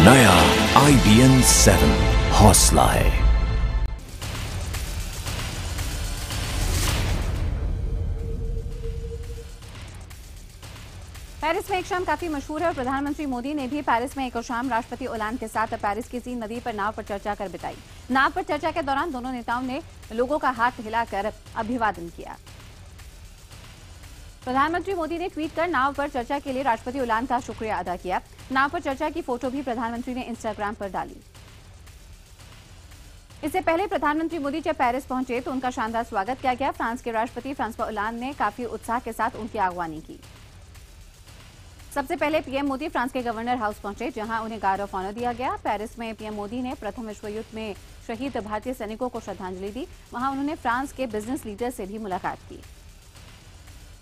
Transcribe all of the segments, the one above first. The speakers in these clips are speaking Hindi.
नया IBN 7 हौसला है। पेरिस में एक शाम काफी मशहूर है और प्रधानमंत्री मोदी ने भी पेरिस में एक शाम राष्ट्रपति ओलांद के साथ पेरिस की सीन नदी पर नाव पर चर्चा कर बिताई। नाव पर चर्चा के दौरान दोनों नेताओं ने लोगों का हाथ हिलाकर अभिवादन किया। प्रधानमंत्री मोदी ने ट्वीट कर नाव पर चर्चा के लिए राष्ट्रपति ओलांद का शुक्रिया अदा किया। नाव पर चर्चा की फोटो भी प्रधानमंत्री ने इंस्टाग्राम पर डाली। इससे पहले प्रधानमंत्री मोदी जब पेरिस पहुंचे तो उनका शानदार स्वागत किया गया। फ्रांस के राष्ट्रपति फ्रांसवा ओलांद ने काफी उत्साह के साथ उनकी अगवानी की। सबसे पहले पीएम मोदी फ्रांस के गवर्नर हाउस पहुंचे, जहां उन्हें गार्ड ऑफ ऑनर दिया गया। पेरिस में पीएम मोदी ने प्रथम विश्व युद्ध में शहीद भारतीय सैनिकों को श्रद्धांजलि दी। वहां उन्होंने फ्रांस के बिजनेस लीडर से भी मुलाकात की।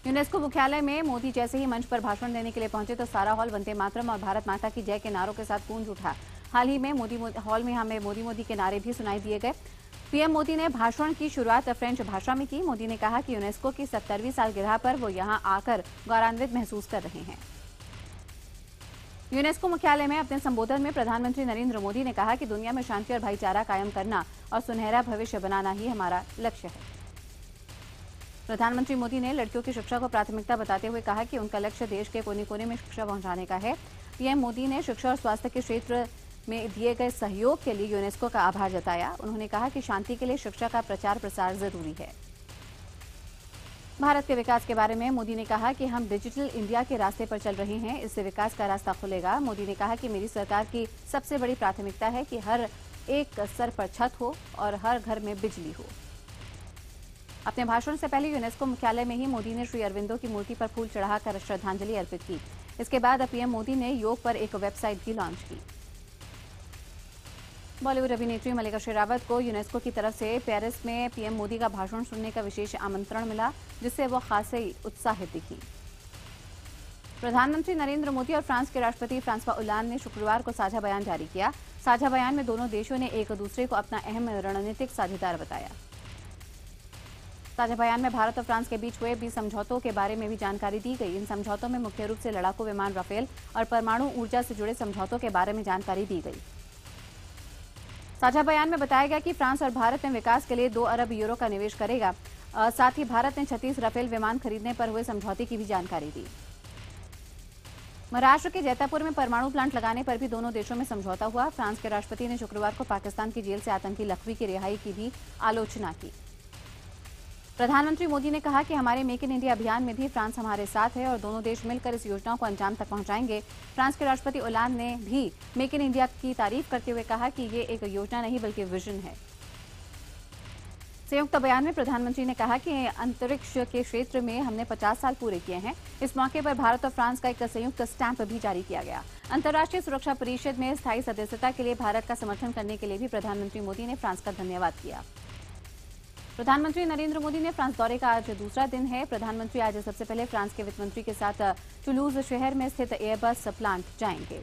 यूनेस्को मुख्यालय में मोदी जैसे ही मंच पर भाषण देने के लिए पहुंचे तो सारा हॉल वंदे मातरम और भारत माता की जय के नारों के साथ गूंज उठा। हाल ही में हॉल में हमें मोदी के नारे भी सुनाई दिए गए। पीएम मोदी ने भाषण की शुरुआत फ्रेंच भाषा में की। मोदी ने कहा कि यूनेस्को की 70वीं सालगिरह पर वो यहां आकर गौरवान्वित महसूस कर रहे हैं। यूनेस्को मुख्यालय में अपने संबोधन में प्रधानमंत्री नरेंद्र मोदी ने कहा कि दुनिया में शांति और भाईचारा कायम करना और सुनहरा भविष्य बनाना ही हमारा लक्ष्य है। प्रधानमंत्री मोदी ने लड़कियों की शिक्षा को प्राथमिकता बताते हुए कहा कि उनका लक्ष्य देश के कोने कोने में शिक्षा पहुंचाने का है। पीएम मोदी ने शिक्षा और स्वास्थ्य के क्षेत्र में दिए गए सहयोग के लिए यूनेस्को का आभार जताया। उन्होंने कहा कि शांति के लिए शिक्षा का प्रचार प्रसार जरूरी है। भारत के विकास के बारे में मोदी ने कहा कि हम डिजिटल इंडिया के रास्ते पर चल रहे हैं, इससे विकास का रास्ता खुलेगा। मोदी ने कहा कि मेरी सरकार की सबसे बड़ी प्राथमिकता है कि हर एक सर पर छत हो और हर घर में बिजली हो। अपने भाषण से पहले यूनेस्को मुख्यालय में ही मोदी ने श्री अरविंदो की मूर्ति पर फूल चढ़ाकर श्रद्धांजलि अर्पित की। इसके बाद पीएम मोदी ने योग पर एक वेबसाइट भी लॉन्च की। बॉलीवुड अभिनेत्री मल्लिका शेरावत को यूनेस्को की तरफ से पेरिस में पीएम मोदी का भाषण सुनने का विशेष आमंत्रण मिला, जिससे वो खासे उत्साहित दिखी। प्रधानमंत्री नरेंद्र मोदी और फ्रांस के राष्ट्रपति फ्रांसवा ओलांद ने शुक्रवार को साझा बयान जारी किया। साझा बयान में दोनों देशों ने एक दूसरे को अपना अहम रणनीतिक साझेदार बताया। साझा बयान में भारत और फ्रांस के बीच हुए 20 समझौतों के बारे में भी जानकारी दी गई। इन समझौतों में मुख्य रूप से लड़ाकू विमान राफेल और परमाणु ऊर्जा से जुड़े समझौतों के बारे में जानकारी दी गई। साझा बयान में बताया गया कि फ्रांस और भारत में विकास के लिए 2 अरब यूरो का निवेश करेगा। साथ ही भारत ने 36 राफेल विमान खरीदने पर हुए समझौते की भी जानकारी दी। महाराष्ट्र के जैतापुर में परमाणु प्लांट लगाने पर भी दोनों देशों में समझौता हुआ। फ्रांस के राष्ट्रपति ने शुक्रवार को पाकिस्तान की जेल से आतंकी लखवी की रिहाई की भी आलोचना की। प्रधानमंत्री मोदी ने कहा कि हमारे मेक इन इंडिया अभियान में भी फ्रांस हमारे साथ है और दोनों देश मिलकर इस योजना को अंजाम तक पहुंचाएंगे। फ्रांस के राष्ट्रपति ओलांद ने भी मेक इन इंडिया की तारीफ करते हुए कहा कि ये एक योजना नहीं बल्कि विजन है। संयुक्त बयान में प्रधानमंत्री ने कहा कि अंतरिक्ष के क्षेत्र में हमने 50 साल पूरे किए हैं। इस मौके पर भारत और फ्रांस का एक संयुक्त स्टैंप भी जारी किया गया। अंतर्राष्ट्रीय सुरक्षा परिषद में स्थायी सदस्यता के लिए भारत का समर्थन करने के लिए भी प्रधानमंत्री मोदी ने फ्रांस का धन्यवाद किया। प्रधानमंत्री नरेंद्र मोदी ने फ्रांस दौरे का आज दूसरा दिन है। प्रधानमंत्री आज सबसे पहले फ्रांस के वित्त मंत्री के साथ टुलूज शहर में स्थित एयरबस प्लांट जाएंगे।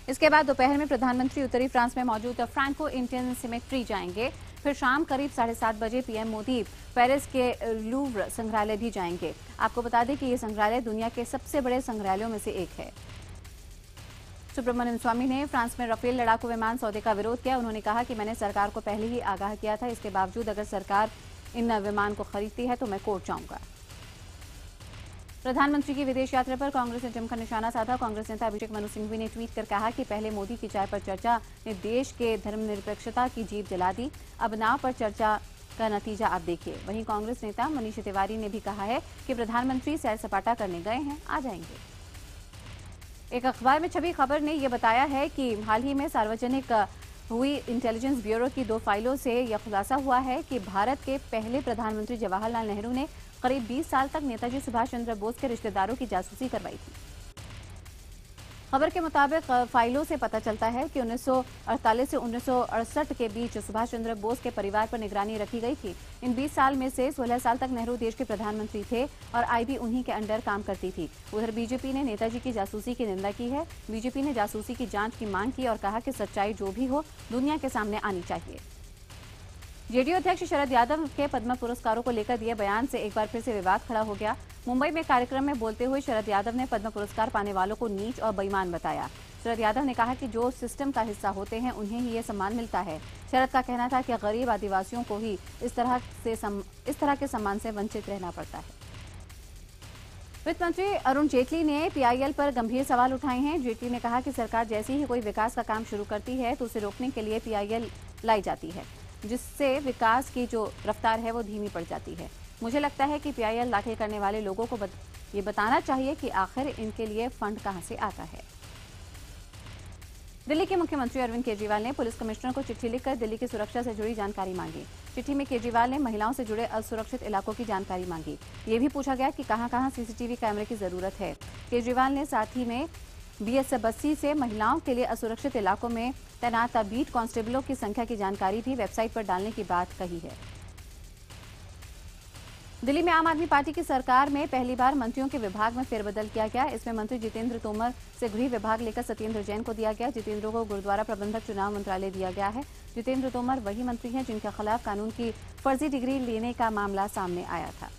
इसके बाद दोपहर में प्रधानमंत्री उत्तरी फ्रांस में मौजूद फ्रैंको इंडियन सिमेट्री जाएंगे। फिर शाम करीब 7:30 बजे पीएम मोदी पेरिस के लूव्र संग्रहालय भी जाएंगे। आपको बता दें कि ये संग्रहालय दुनिया के सबसे बड़े संग्रहालयों में से एक है। सुब्रमण्यम स्वामी ने फ्रांस में राफेल लड़ाकू विमान सौदे का विरोध किया। उन्होंने कहा कि मैंने सरकार को पहले ही आगाह किया था, इसके बावजूद अगर सरकार इन विमान को खरीदती है तो मैं कोर्ट जाऊंगा। प्रधानमंत्री की विदेश यात्रा पर कांग्रेस ने जमकर निशाना साधा। कांग्रेस नेता अभिषेक मनु सिंघवी ने ट्वीट कर कहा कि पहले मोदी की चाय पर चर्चा ने देश के धर्मनिरपेक्षता की जीभ जला दी, अब नाव पर चर्चा का नतीजा आप देखिए। वहीं कांग्रेस नेता मनीष तिवारी ने भी कहा है कि प्रधानमंत्री सैर सपाटा करने गए हैं, आ जाएंगे। एक अखबार में छपी खबर ने यह बताया है कि हाल ही में सार्वजनिक हुई इंटेलिजेंस ब्यूरो की 2 फाइलों से यह खुलासा हुआ है कि भारत के पहले प्रधानमंत्री जवाहरलाल नेहरू ने करीब 20 साल तक नेताजी सुभाष चंद्र बोस के रिश्तेदारों की जासूसी करवाई थी। खबर के मुताबिक फाइलों से पता चलता है कि 1948 से 1968 के बीच सुभाष चंद्र बोस के परिवार पर निगरानी रखी गई थी। इन 20 साल में से 16 साल तक नेहरू देश के प्रधानमंत्री थे और आईबी उन्हीं के अंडर काम करती थी। उधर बीजेपी ने नेताजी की जासूसी की निंदा की है। बीजेपी ने जासूसी की जांच की मांग की और कहा कि सच्चाई जो भी हो दुनिया के सामने आनी चाहिए। जेडीयू अध्यक्ष शरद यादव के पद्म पुरस्कारों को लेकर दिए बयान से एक बार फिर से विवाद खड़ा हो गया। मुंबई में कार्यक्रम में बोलते हुए शरद यादव ने पद्म पुरस्कार पाने वालों को नीच और बेईमान बताया। शरद यादव ने कहा कि जो सिस्टम का हिस्सा होते हैं उन्हें ही ये सम्मान मिलता है। शरद का कहना था कि गरीब आदिवासियों को ही इस तरह के सम्मान से वंचित रहना पड़ता है। वित्त मंत्री अरुण जेटली ने पीआईएल पर गंभीर सवाल उठाए हैं। जेटली ने कहा कि सरकार जैसे ही कोई विकास का काम शुरू करती है तो उसे रोकने के लिए पीआईएल लाई जाती है, जिससे विकास की जो रफ्तार है वो धीमी पड़ जाती है। मुझे लगता है कि पीआईएल दाखिल करने वाले लोगों को ये बताना चाहिए कि आखिर इनके लिए फंड कहां से आता है। दिल्ली के मुख्यमंत्री अरविंद केजरीवाल ने पुलिस कमिश्नर को चिट्ठी लिखकर दिल्ली की सुरक्षा से जुड़ी जानकारी मांगी। चिट्ठी में केजरीवाल ने महिलाओं से जुड़े असुरक्षित इलाकों की जानकारी मांगी। ये भी पूछा गया कि कहां-कहां सीसीटीवी कैमरे की जरूरत है। केजरीवाल ने साथ ही में बीएस बस्सी से महिलाओं के लिए असुरक्षित इलाकों में तैनात बीट कांस्टेबलों की संख्या की जानकारी भी वेबसाइट पर डालने की बात कही है। दिल्ली में आम आदमी पार्टी की सरकार में पहली बार मंत्रियों के विभाग में फेरबदल किया गया। इसमें मंत्री जितेंद्र तोमर से गृह विभाग लेकर सत्येंद्र जैन को दिया गया। जितेंद्र को गुरुद्वारा प्रबंधक चुनाव मंत्रालय दिया गया है। जितेंद्र तोमर वही मंत्री हैं जिनके खिलाफ कानून की फर्जी डिग्री लेने का मामला सामने आया था।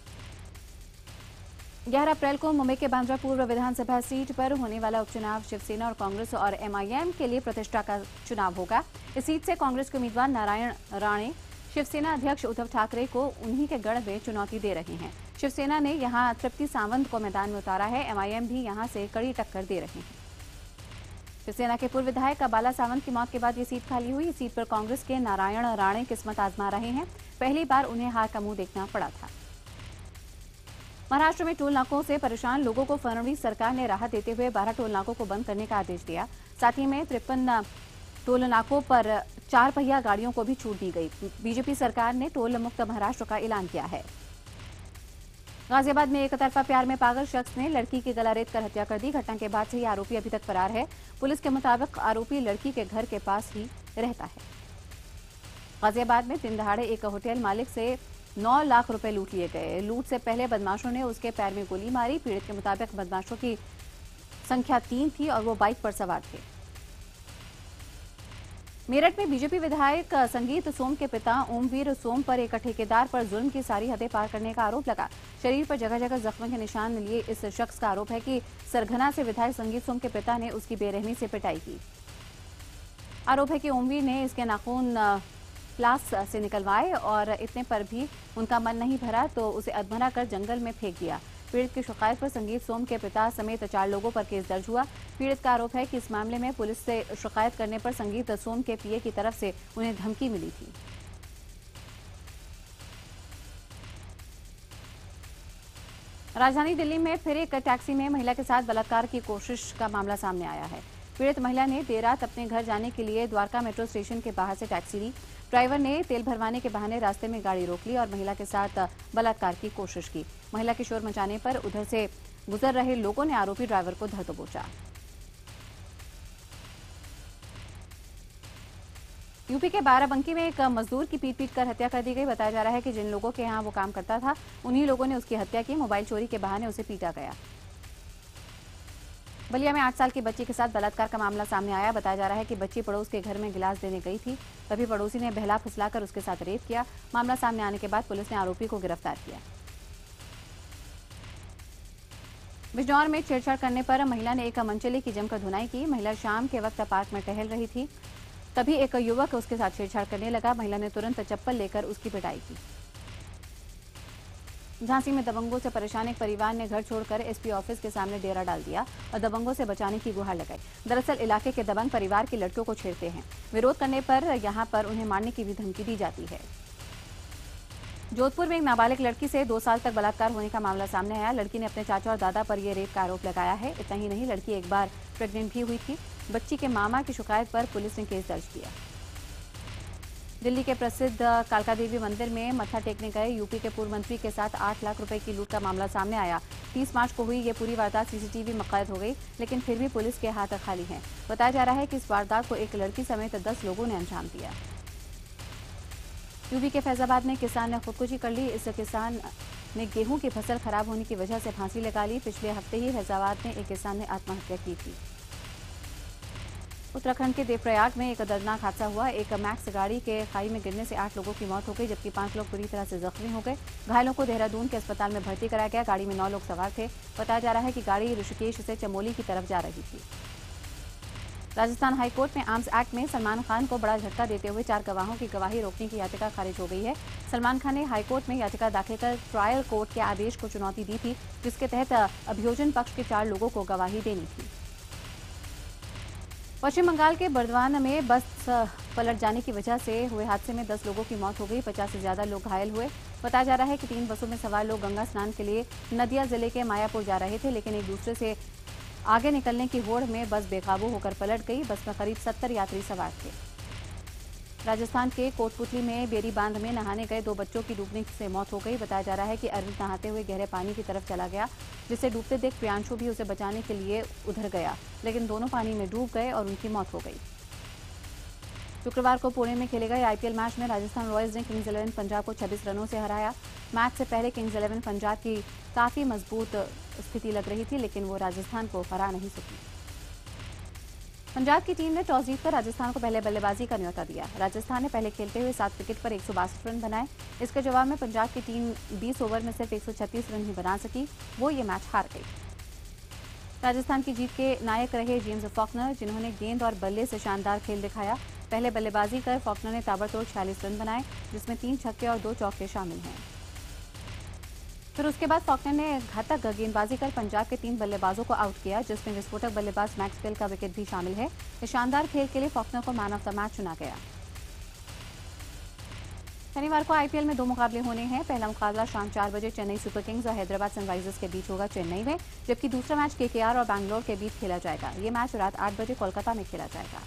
11 अप्रैल को मुंबई के बांद्रा पूर्व विधानसभा सीट पर होने वाला उपचुनाव शिवसेना और कांग्रेस और एमआईएम के लिए प्रतिष्ठा का चुनाव होगा। इस सीट से कांग्रेस के उम्मीदवार नारायण राणे शिवसेना अध्यक्ष उद्धव ठाकरे को उन्हीं के गढ़ में चुनौती दे रहे हैं। शिवसेना ने यहां तृप्ति सावंत को मैदान में उतारा है। एमआईएम भी यहां से कड़ी टक्कर दे रहे हैं। शिवसेना के पूर्व विधायक बाला सावंत की मौत के बाद ये सीट खाली हुई। इस सीट पर कांग्रेस के नारायण राणे किस्मत आजमा रहे हैं। पहली बार उन्हें हार का मुंह देखना पड़ा था। महाराष्ट्र में टोल नाकों से परेशान लोगों को फडणवीस सरकार ने राहत देते हुए 12 टोल नाकों को बंद करने का आदेश दिया। साथ ही में 53 टोल नाकों पर 4 पहिया गाड़ियों को भी छूट दी गई। बीजेपी सरकार ने टोल मुक्त महाराष्ट्र का ऐलान किया है। गाजियाबाद में एक तरफा प्यार में पागल शख्स ने लड़की की गला रेत कर हत्या कर दी। घटना के बाद से ही आरोपी अभी तक फरार है। पुलिस के मुताबिक आरोपी लड़की के घर के पास ही रहता है। गाजियाबाद में दिन दहाड़े एक होटल मालिक से 9 लाख रुपए लूट लिए गए। लूट से पहले बदमाशों ने उसके पैर में गोली मारी। पीड़ित के मुताबिक बदमाशों की संख्या 3 थी और वो बाइक पर सवार थे। मेरठ में बीजेपी विधायक संगीत सोम के पिता ओमवीर सोम पर एक ठेकेदार पर जुल्म की सारी हदें पार करने का आरोप लगा। शरीर पर जगह जगह जख्मों के निशान लिए इस शख्स का आरोप है कि सरगना से विधायक संगीत सोम के पिता ने उसकी बेरहमी से पिटाई की। आरोप है कि ओमवीर ने इसके नाखून प्लास से निकलवाए और इतने पर भी उनका मन नहीं भरा तो उसे अधमरा कर जंगल में फेंक दिया। पीड़ित की शिकायत पर संगीत सोम के पिता समेत 4 लोगों पर केस दर्ज हुआ। पीड़ित का आरोप है कि इस मामले में पुलिस से शिकायत करने पर संगीत सोम के पीए की तरफ से उन्हें धमकी मिली थी। राजधानी दिल्ली में फिर एक टैक्सी में महिला के साथ बलात्कार की कोशिश का मामला सामने आया है। पीड़ित महिला ने देर रात अपने घर जाने के लिए द्वारका मेट्रो स्टेशन के बाहर से टैक्सी ली। ड्राइवर ने तेल भरवाने के बहाने रास्ते में गाड़ी रोक ली और महिला के साथ बलात्कार की कोशिश की। महिला के शोर मचाने पर उधर से गुजर रहे लोगों ने आरोपी ड्राइवर को धर दबोचा। यूपी के बाराबंकी में एक मजदूर की पीट कर हत्या कर दी गई। बताया जा रहा है कि जिन लोगों के यहां वो काम करता था उन्हीं लोगों ने उसकी हत्या की। मोबाइल चोरी के बहाने उसे पीटा गया। बलिया में 8 साल की बच्ची के साथ बलात्कार का मामला सामने आया। बताया जा रहा है कि बच्ची पड़ोस के घर में गिलास देने गई थी, तभी पड़ोसी ने बहला फुसलाकर उसके साथ रेप किया। मामला सामने आने के बाद पुलिस ने आरोपी को गिरफ्तार किया। बिजनौर में छेड़छाड़ करने पर महिला ने एक मनचले की जमकर धुनाई की। महिला शाम के वक्त पार्क में टहल रही थी, तभी एक युवक उसके साथ छेड़छाड़ करने लगा। महिला ने तुरंत चप्पल लेकर उसकी पिटाई की। झांसी में दबंगों से परेशान एक परिवार ने घर छोड़कर एसपी ऑफिस के सामने डेरा डाल दिया और दबंगों से बचाने की गुहार लगाई। दरअसल इलाके के दबंग परिवार की लड़कियों को छेड़ते हैं। विरोध करने पर यहां पर उन्हें मारने की भी धमकी दी जाती है। जोधपुर में एक नाबालिग लड़की से 2 साल तक बलात्कार होने का मामला सामने आया। लड़की ने अपने चाचा और दादा पर यह रेप का आरोप लगाया है। इतना ही नहीं, लड़की एक बार प्रेग्नेंट भी हुई थी। बच्ची के मामा की शिकायत पर पुलिस ने केस दर्ज किया। दिल्ली के प्रसिद्ध कालका देवी मंदिर में मत्था टेकने गए यूपी के पूर्व मंत्री के साथ 8 लाख रुपए की लूट का मामला सामने आया। 30 मार्च को हुई ये पूरी वारदात सीसीटीवी में कैद हो गई, लेकिन फिर भी पुलिस के हाथ खाली हैं। बताया जा रहा है कि इस वारदात को एक लड़की समेत 10 लोगों ने अंजाम दिया। यूपी के फैजाबाद में किसान ने खुदकुशी कर ली। इस किसान ने गेहूं की फसल खराब होने की वजह से फांसी लगा ली। पिछले हफ्ते ही फैजाबाद में एक किसान ने आत्महत्या की थी। उत्तराखंड के देवप्रयाग में एक दर्दनाक हादसा हुआ। एक मैक्स गाड़ी के खाई में गिरने से 8 लोगों की मौत हो गई, जबकि 5 लोग बुरी तरह से जख्मी हो गए। घायलों को देहरादून के अस्पताल में भर्ती कराया गया। गाड़ी में 9 लोग सवार थे। बताया जा रहा है कि गाड़ी ऋषिकेश से चमोली की तरफ जा रही थी। राजस्थान हाईकोर्ट में आर्म्स एक्ट में सलमान खान को बड़ा झटका देते हुए 4 गवाहों की गवाही रोकने की याचिका खारिज हो गई है। सलमान खान ने हाईकोर्ट में याचिका दाखिल कर ट्रायल कोर्ट के आदेश को चुनौती दी थी, जिसके तहत अभियोजन पक्ष के 4 लोगों को गवाही देनी थी। पश्चिम बंगाल के बर्दवान में बस पलट जाने की वजह से हुए हादसे में 10 लोगों की मौत हो गई। 50 से ज्यादा लोग घायल हुए। बताया जा रहा है कि 3 बसों में सवार लोग गंगा स्नान के लिए नदिया जिले के मायापुर जा रहे थे, लेकिन एक दूसरे से आगे निकलने की होड़ में बस बेकाबू होकर पलट गई। बस में करीब 70 यात्री सवार थे। राजस्थान के कोटपुतली में बेरी बांध में नहाने गए 2 बच्चों की डूबने से मौत हो गई। बताया जा रहा है कि अरविंद नहाते हुए गहरे पानी की तरफ चला गया, जिसे डूबते देख प्रियांशु भी उसे बचाने के लिए उधर गया, लेकिन दोनों पानी में डूब गए और उनकी मौत हो गई। शुक्रवार को पुणे में खेले गए आईपीएल मैच में राजस्थान रॉयल्स ने किंग्स 11 पंजाब को 26 रनों से हराया। मैच से पहले किंग्स 11 पंजाब की काफी मजबूत स्थिति लग रही थी, लेकिन वो राजस्थान को हरा नहीं सकी। पंजाब की टीम ने टॉस जीतकर राजस्थान को पहले बल्लेबाजी का न्योता दिया। राजस्थान ने पहले खेलते हुए 7 विकेट पर 162 रन बनाए। इसके जवाब में पंजाब की टीम 20 ओवर में सिर्फ 136 रन ही बना सकी। वो ये मैच हार गई। राजस्थान की जीत के नायक रहे जेम्स फॉकनर, जिन्होंने गेंद और बल्ले से शानदार खेल दिखाया। पहले बल्लेबाजी कर फॉकनर ने ताबड़तोड़ 46 रन बनाए, जिसमें 3 छक्के और 2 चौके शामिल हैं। फिर उसके बाद फॉकनर ने घातक गेंदबाजी कर पंजाब के 3 बल्लेबाजों को आउट किया, जिसमें विस्फोटक बल्लेबाज मैक्सवेल का विकेट भी शामिल है। इस शानदार खेल के लिए फॉकनर को मैन ऑफ द मैच चुना गया। शनिवार को आईपीएल में 2 मुकाबले होने हैं। पहला मुकाबला शाम 4 बजे चेन्नई सुपर किंग्स और हैदराबाद सनराइजर्स के बीच होगा चेन्नई में, जबकि दूसरा मैच केकेआर और बैंगलोर के बीच खेला जाएगा। ये मैच रात 8 बजे कोलकाता में खेला जाएगा।